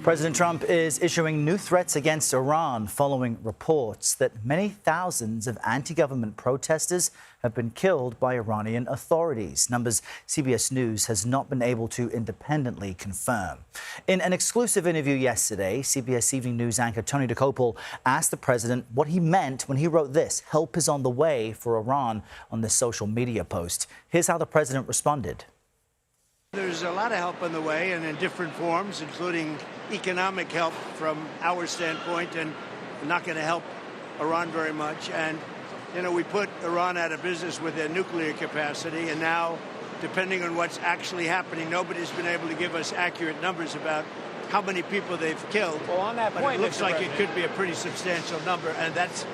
President Trump is issuing new threats against Iran following reports that many thousands of anti-government protesters have been killed by Iranian authorities, numbers CBS News has not been able to independently confirm. In an exclusive interview yesterday, CBS Evening News anchor Tony Dokoupil asked the president what he meant when he wrote this, "Help is on the way for Iran," on this social media post. Here's how the president responded. There's a lot of help on the way and in different forms, including economic help from our standpoint, and not going to help Iran very much. And, you know, we put Iran out of business with their nuclear capacity, and now, depending on what's actually happening, nobody's been able to give us accurate numbers about how many people they've killed. Well, on that point, it looks like it could be a pretty substantial number, and that's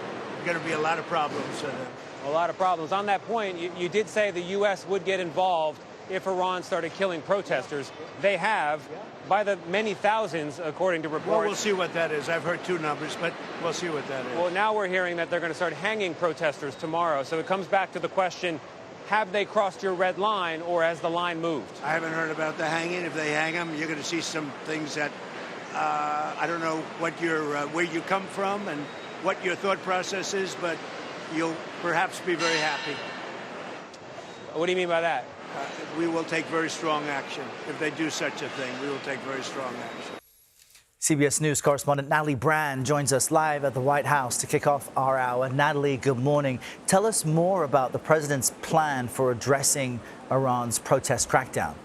going to be a lot of problems for them. A lot of problems. On that point, you did say the U.S. would get involved if Iran started killing protesters. They have, by the many thousands, according to reports. Well, we'll see what that is. I've heard two numbers, but we'll see what that is. Well, now we're hearing that they're going to start hanging protesters tomorrow. So it comes back to the question, have they crossed your red line, or has the line moved? I haven't heard about the hanging. If they hang them, you're going to see some things that I don't know what where you come from and what your thought process is, but you'll perhaps be very happy. What do you mean by that? We will take very strong action. If they do such a thing, we will take very strong action. CBS News correspondent Natalie Brand joins us live at the White House to kick off our hour. Natalie, good morning. Tell us more about the president's plan for addressing Iran's protest crackdown.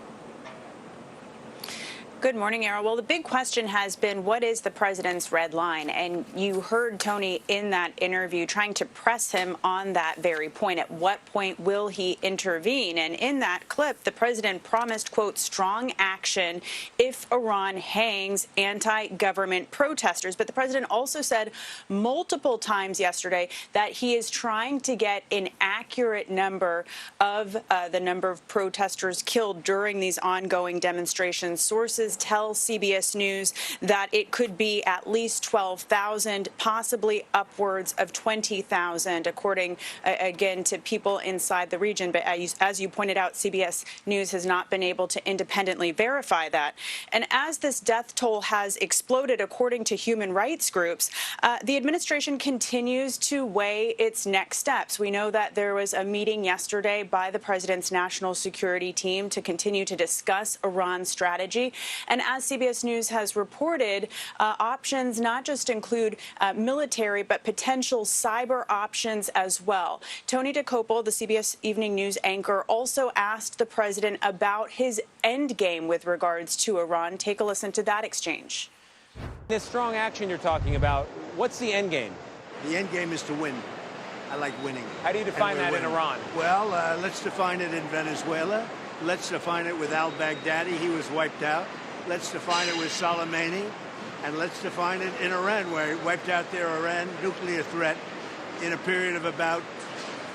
Good morning, Errol. Well, the big question has been, what is the president's red line? And you heard Tony in that interview trying to press him on that very point. At what point will he intervene? And in that clip, the president promised, quote, strong action if Iran hangs anti-government protesters. But the president also said multiple times yesterday that he is trying to get an accurate number of the number of protesters killed during these ongoing demonstrations. Sources tell CBS News that it could be at least 12,000, possibly upwards of 20,000, according, again, to people inside the region. But as you pointed out, CBS News has not been able to independently verify that. And as this death toll has exploded, according to human rights groups, the administration continues to weigh its next steps. We know that there was a meeting yesterday by the president's national security team to continue to discuss Iran's strategy. And as CBS News has reported, options not just include military, but potential cyber options as well. Tony Dokoupil, the CBS Evening News anchor, also asked the president about his end game with regards to Iran. Take a listen to that exchange. This strong action you're talking about, what's the end game? The end game is to win. I like winning. How do you define that in Iran? Well, let's define it in Venezuela. Let's define it with al-Baghdadi. He was wiped out. Let's define it with Soleimani. And let's define it in Iran, where he wiped out their Iran nuclear threat in a period of about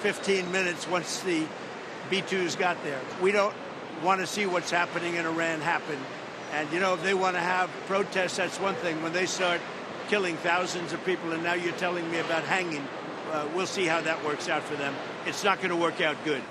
15 minutes once the B-2s got there. We don't want to see what's happening in Iran happen. And, you know, if they want to have protests, that's one thing. When they start killing thousands of people, and now you're telling me about hanging, we'll see how that works out for them. It's not going to work out good.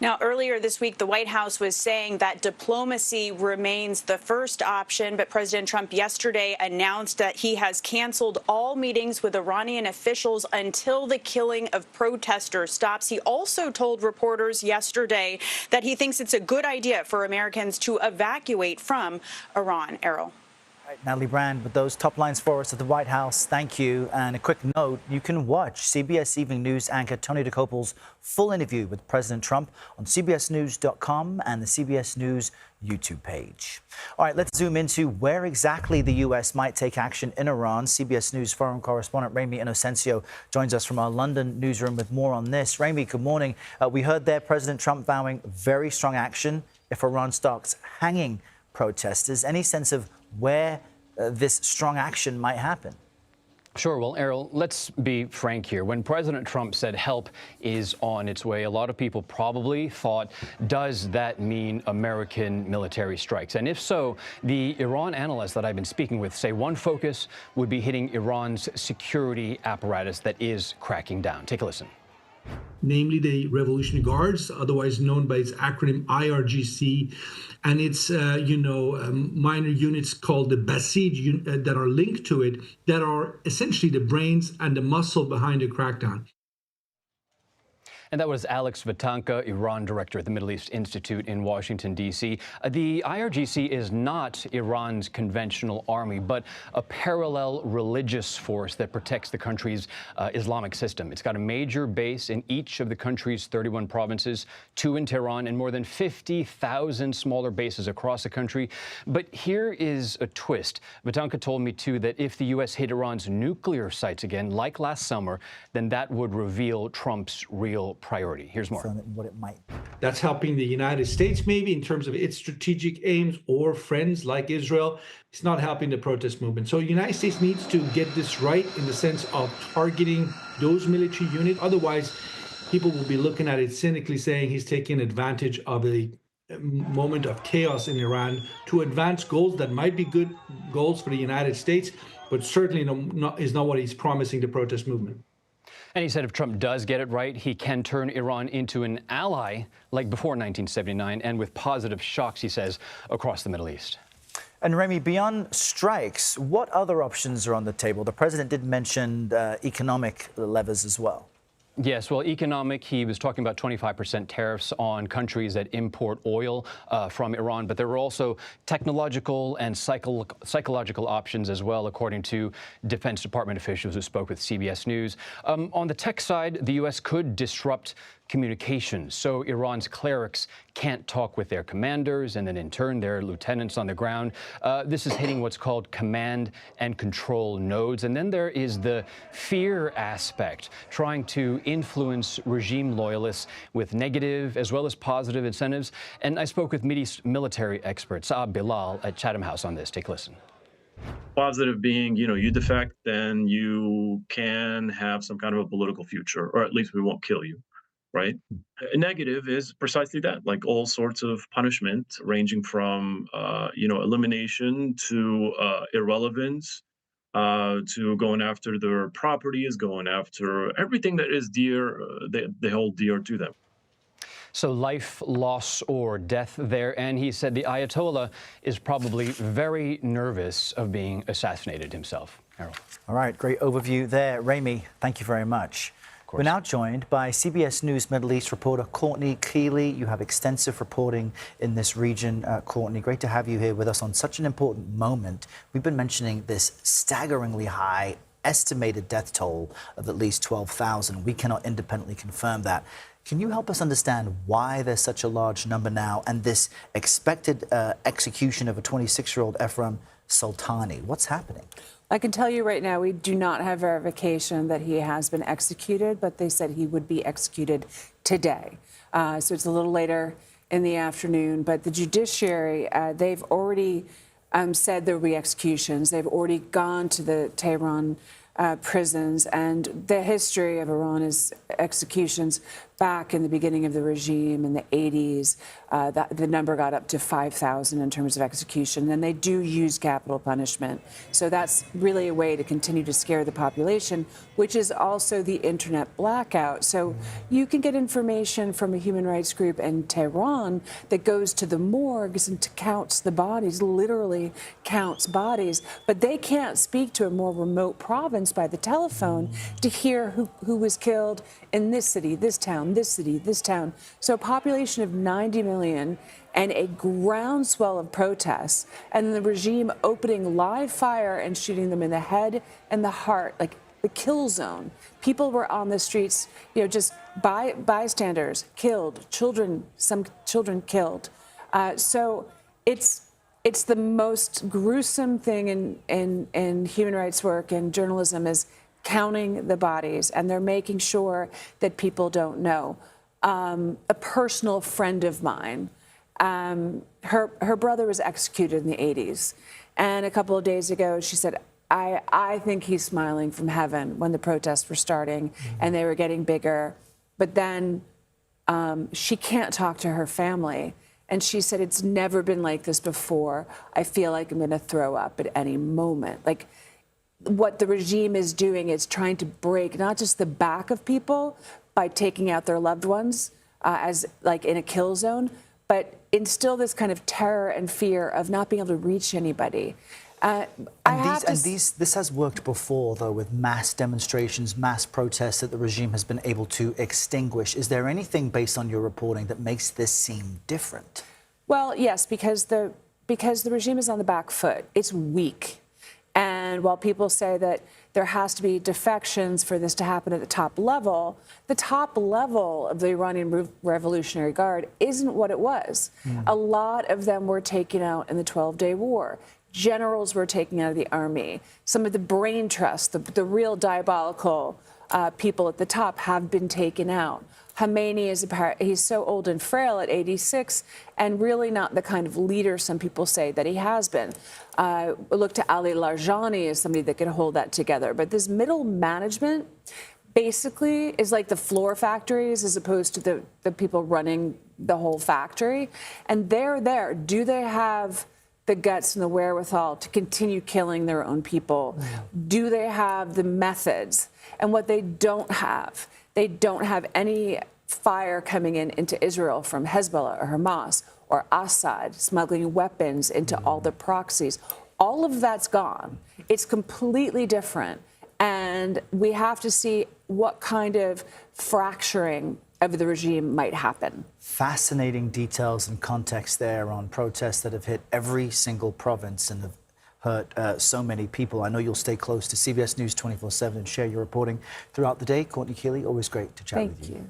Now, earlier this week, the White House was saying that diplomacy remains the first option, but President Trump yesterday announced that he has canceled all meetings with Iranian officials until the killing of protesters stops. He also told reporters yesterday that he thinks it's a good idea for Americans to evacuate from Iran. Errol. Natalie Brand with those top lines for us at the White House. Thank you. And a quick note, you can watch CBS Evening News anchor Tony Dokoupil's full interview with President Trump on cbsnews.com and the CBS News YouTube page. All right, let's zoom into where exactly the U.S. might take action in Iran. CBS News foreign correspondent Ramy Inocencio joins us from our London newsroom with more on this. Ramy, good morning. We heard there President Trump vowing very strong action if Iran starts hanging protesters. Any sense of where this strong action might happen? Sure. Well, Errol, let's be frank here. When President Trump said help is on its way, a lot of people probably thought, does that mean American military strikes? And if so, the Iran analysts that I've been speaking with say one focus would be hitting Iran's security apparatus that is cracking down. Take a listen. namely the Revolutionary Guards, otherwise known by its acronym IRGC, and its minor units called the Basij that are linked to it, that are essentially the brains and the muscle behind the crackdown. And that was Alex Vatanka, Iran director at the Middle East Institute in Washington, D.C. The IRGC is not Iran's conventional army, but a parallel religious force that protects the country's Islamic system. It's got a major base in each of the country's 31 provinces, 2 in Tehran, and more than 50,000 smaller bases across the country. But here is a twist. Vatanka told me, too, that if the U.S. hit Iran's nuclear sites again, like last summer, then that would reveal Trump's real priority. Here's more. What it might be. That's helping the United States, maybe, in terms of its strategic aims, or friends like Israel. It's not helping the protest movement. So the United States needs to get this right in the sense of targeting those military units. Otherwise, people will be looking at it cynically, saying he's taking advantage of a moment of chaos in Iran to advance goals that might be good goals for the United States, but certainly is not what he's promising the protest movement. And he said if Trump does get it right, he can turn Iran into an ally like before 1979, and with positive shocks, he says, across the Middle East. And Ramy, beyond strikes, what other options are on the table? The president did mention economic levers as well. Yes, well, economic, he was talking about 25% tariffs on countries that import oil from Iran, but there were also technological and psychological options as well, according to Defense Department officials who spoke with CBS News. On the tech side, the U.S. could disrupt communications, so Iran's clerics can't talk with their commanders and then in turn their lieutenants on the ground. This is hitting what's called command and control nodes. And then there is the fear aspect, trying to influence regime loyalists with negative as well as positive incentives. And I spoke with Mideast military expert Saab Bilal at Chatham House on this. Take a listen. Positive being, you defect, then you can have some kind of a political future, or at least we won't kill you. Right? Negative is precisely that, like all sorts of punishment, ranging from elimination to irrelevance, to going after their properties, going after everything that is dear, they hold dear to them. So life, loss, or death there. And he said the Ayatollah is probably very nervous of being assassinated himself. Harold. All right, great overview there. Ramy, thank you very much. We're now joined by CBS News Middle East reporter Courtney Kealy. You have extensive reporting in this region, Courtney. Great to have you here with us on such an important moment. We've been mentioning this staggeringly high estimated death toll of at least 12,000. We cannot independently confirm that. Can you help us understand why there's such a large number now and this expected execution of a 26-year-old Efram Soltani? What's happening? I can tell you right now, we do not have verification that he has been executed, but they said he would be executed today. So it's a little later in the afternoon. But the judiciary, they've already said there will be executions. They've already gone to the Tehran prisons. And the history of Iran is executions back in the beginning of the regime in the 80s. The number got up to 5,000 in terms of execution. And they do use capital punishment. So that's really a way to continue to scare the population, which is also the internet blackout. So you can get information from a human rights group in Tehran that goes to the morgues and counts the bodies, literally counts bodies. But they can't speak to a more remote province by the telephone to hear who was killed in this city, this town, this city, this town. So a population of 90 million and a groundswell of protests, and the regime opening live fire and shooting them in the head and the heart, like the kill zone. People were on the streets, just bystanders killed, some children killed. So it's the most gruesome thing in human rights work and journalism is counting the bodies, and they're making sure that people don't know. A personal friend of mine, her brother was executed in the 80s. And a couple of days ago, she said, I think he's smiling from heaven when the protests were starting and they were getting bigger. But then she can't talk to her family. And she said, it's never been like this before. I feel like I'm going to throw up at any moment. Like, what the regime is doing is trying to break not just the back of people, by taking out their loved ones as like in a kill zone, but instill this kind of terror and fear of not being able to reach anybody. This has worked before, though, with mass demonstrations, mass protests that the regime has been able to extinguish. Is there anything based on your reporting that makes this seem different? Well, yes, because the regime is on the back foot. It's weak. And while people say that there has to be defections for this to happen at the top level of the Iranian Revolutionary Guard isn't what it was. A lot of them were taken out in the 12-day war. Generals were taken out of the army. Some of the brain trusts, the real diabolical people at the top have been taken out. Khomeini he's so old and frail at 86 and really not the kind of leader some people say that he has been. Look to Ali Larijani as somebody that can hold that together. But this middle management basically is like the floor factories as opposed to the people running the whole factory. And they're there. Do they have the guts and the wherewithal to continue killing their own people? Do they have the methods? And what they don't have any fire coming into Israel from Hezbollah or Hamas or Assad smuggling weapons into all the proxies. All of that's gone. It's completely different. And we have to see what kind of fracturing of the regime might happen. Fascinating details and context there on protests that have hit every single province and have hurt so many people. I know you'll stay close to CBS News 24/7 and share your reporting throughout the day. Courtney, Kealy, always great to chat with you. Thank you.